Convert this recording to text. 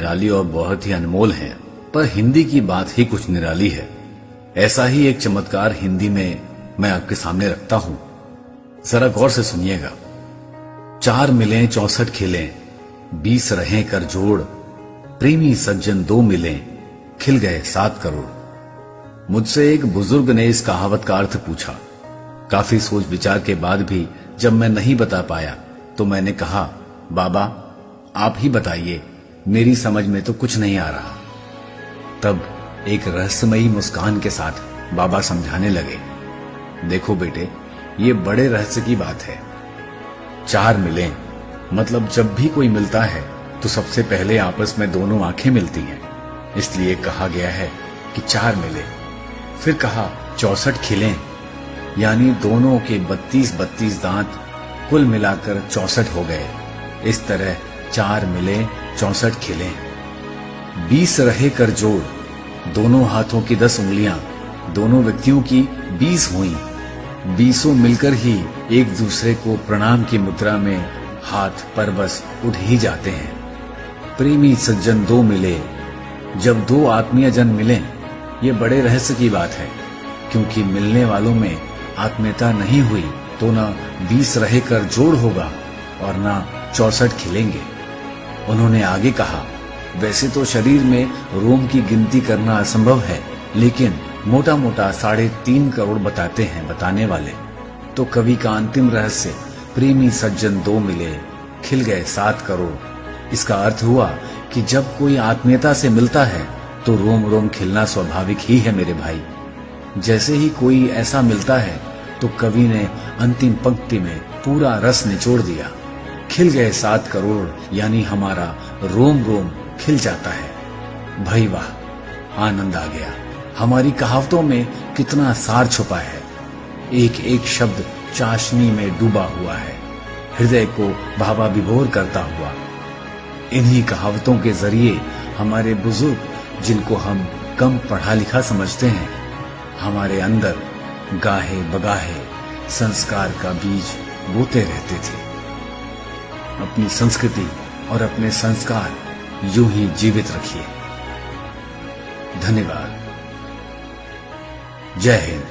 निराली और बहुत ही अनमोल हैं, पर हिंदी की बात ही कुछ निराली है। ऐसा ही एक चमत्कार हिंदी में मैं आपके सामने रखता हूं, जरा गौर से सुनिएगा। 4 मिलें 64 खिलें, 20 रहें कर जोड़, प्रेमी सज्जन 2 मिलें, खिल गए 7 करोड़। मुझसे एक बुजुर्ग ने इस कहावत का अर्थ पूछा। काफी सोच विचार के बाद भी जब मैं नहीं बता पाया तो मैंने कहा, बाबा आप ही बताइए, मेरी समझ में तो कुछ नहीं आ रहा। तब एक रहस्यमयी मुस्कान के साथ बाबा समझाने लगे, देखो बेटे, ये बड़े रहस्य की बात है। 4 मिलें मतलब जब भी कोई मिलता है तो सबसे पहले आपस में दोनों आंखें मिलती हैं, इसलिए कहा गया है कि 4 मिले। फिर कहा 64 खिलें, यानी दोनों के 32 दांत कुल मिलाकर 64 हो गए। इस तरह 4 मिले 64 खिलें। 20 रहे कर जोड़, दोनों हाथों की 10 उंगलियां दोनों व्यक्तियों की 20 हुई। 20 मिलकर ही एक दूसरे को प्रणाम की मुद्रा में हाथ परबस उठ ही जाते हैं। प्रेमी सज्जन 2 मिले, जब 2 आत्मीय जन मिले, ये बड़े रहस्य की बात है, क्योंकि मिलने वालों में आत्मीयता नहीं हुई तो ना 20 रहे कर जोड़ होगा और ना 64 खिलेंगे। उन्होंने आगे कहा, वैसे तो शरीर में रोम की गिनती करना असंभव है, लेकिन मोटा मोटा 3.5 करोड़ बताते हैं बताने वाले। तो कवि का अंतिम रहस्य, प्रेमी सज्जन 2 मिले, खिल गए 7 करोड़, इसका अर्थ हुआ कि जब कोई आत्मीयता से मिलता है तो रोम रोम खिलना स्वाभाविक ही है मेरे भाई। जैसे ही कोई ऐसा मिलता है तो कवि ने अंतिम पंक्ति में पूरा रस निचोड़ दिया। खिल गए 7 करोड़, यानी हमारा रोम रोम खिल जाता है। भाई वाह, आनंद आ गया। हमारी कहावतों में कितना सार छुपा है। एक एक शब्द चाशनी में डूबा हुआ है, हृदय को भावाविभोर करता हुआ। इन्हीं कहावतों के जरिए हमारे बुजुर्ग, जिनको हम कम पढ़ा लिखा समझते हैं, हमारे अंदर गाहे बगाहे संस्कार का बीज बोते रहते थे। अपनी संस्कृति और अपने संस्कार यूं ही जीवित रखिए। धन्यवाद। जय हिंद।